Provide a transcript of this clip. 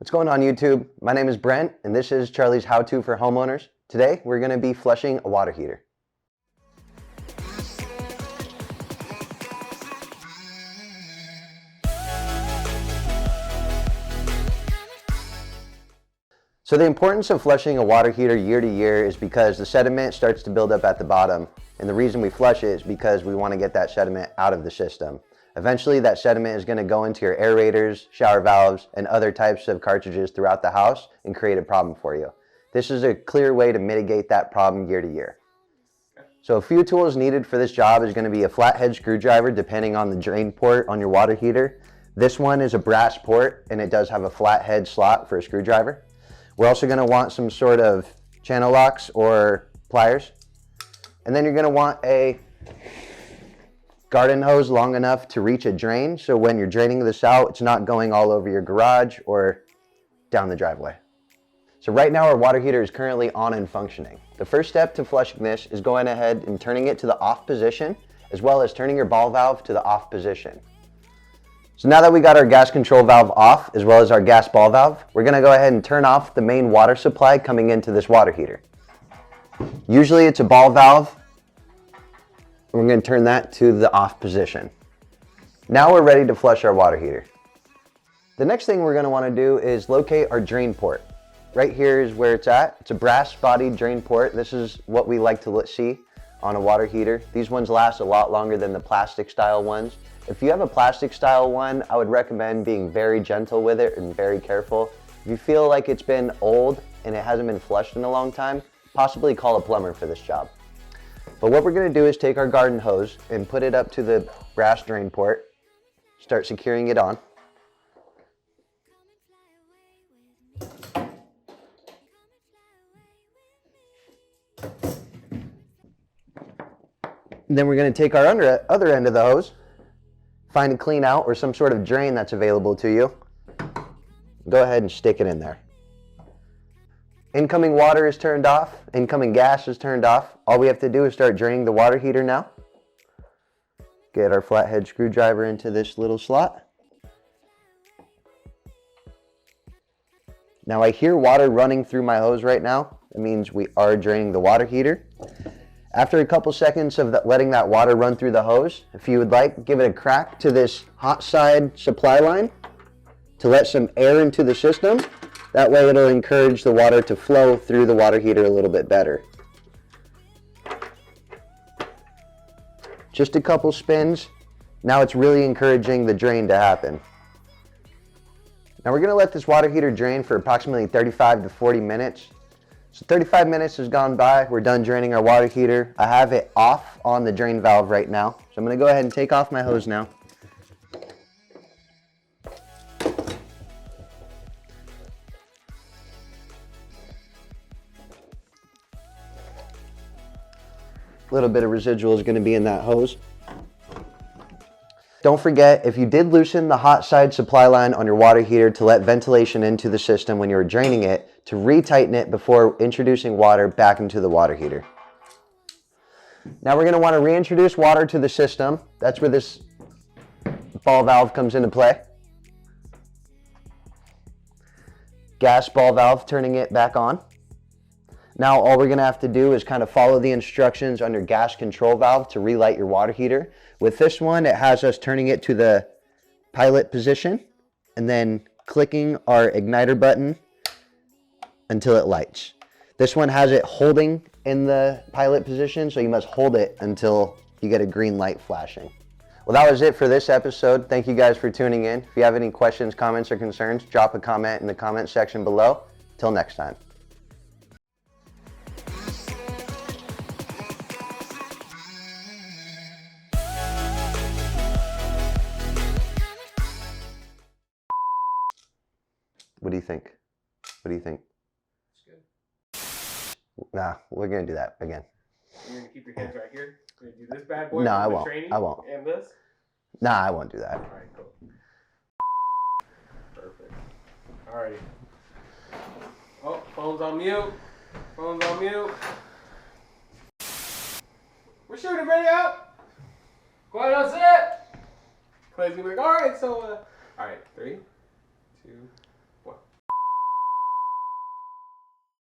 What's going on YouTube? My name is Brent and this is Charlie's How-To for Homeowners. Today we're going to be flushing a water heater. So the importance of flushing a water heater year to year is because the sediment starts to build up at the bottom, and the reason we flush it is because we want to get that sediment out of the system. Eventually that sediment is going to go into your aerators, shower valves, and other types of cartridges throughout the house and create a problem for you. This is a clear way to mitigate that problem year to year. So a few tools needed for this job is going to be a flathead screwdriver depending on the drain port on your water heater. This one is a brass port and it does have a flathead slot for a screwdriver. We're also going to want some sort of channel locks or pliers. And then you're going to want a garden hose long enough to reach a drain, so when you're draining this out, it's not going all over your garage or down the driveway. So right now our water heater is currently on and functioning. The first step to flushing this is going ahead and turning it to the off position, as well as turning your ball valve to the off position. So now that we got our gas control valve off, as well as our gas ball valve, we're going to go ahead and turn off the main water supply coming into this water heater. Usually it's a ball valve. We're going to turn that to the off position. Now we're ready to flush our water heater. The next thing we're going to want to do is locate our drain port. Right here is where it's at. It's a brass bodied drain port. This is what we like to see on a water heater. These ones last a lot longer than the plastic style ones. If you have a plastic style one, I would recommend being very gentle with it and very careful. If you feel like it's been old and it hasn't been flushed in a long time, possibly call a plumber for this job. But what we're going to do is take our garden hose and put it up to the brass drain port, start securing it on. And then we're going to take our other end of the hose, find a clean out or some sort of drain that's available to you. Go ahead and stick it in there. Incoming water is turned off, incoming gas is turned off. All we have to do is start draining the water heater now. Get our flathead screwdriver into this little slot. Now I hear water running through my hose right now. That means we are draining the water heater. After a couple seconds of letting that water run through the hose, if you would like, give it a crack to this hot side supply line to let some air into the system. That way it'll encourage the water to flow through the water heater a little bit better. Just a couple spins. Now it's really encouraging the drain to happen. Now we're going to let this water heater drain for approximately 35 to 40 minutes. So 35 minutes has gone by. We're done draining our water heater. I have it off on the drain valve right now. So I'm going to go ahead and take off my hose now. A little bit of residual is going to be in that hose. Don't forget, if you did loosen the hot side supply line on your water heater to let ventilation into the system when you were draining it, to retighten it before introducing water back into the water heater. Now we're going to want to reintroduce water to the system. That's where this ball valve comes into play. Gas ball valve, turning it back on. Now all we're going to have to do is kind of follow the instructions on your gas control valve to relight your water heater. With this one, it has us turning it to the pilot position and then clicking our igniter button until it lights. This one has it holding in the pilot position, so you must hold it until you get a green light flashing. Well, that was it for this episode. Thank you guys for tuning in. If you have any questions, comments, or concerns, drop a comment in the comment section below. Till next time. What do you think? What do you think? It's good. Nah, we're gonna do that again. You're gonna keep your hands right here? You're gonna do this bad boy? No, I won't. I won't. And this? Nah, I won't do that. Alright, cool. Perfect. Alrighty. Oh, phone's on mute. Phone's on mute. We're shooting, ready out? Quiet on set. Clay's gonna be like, alright, so, alright, 3, 2,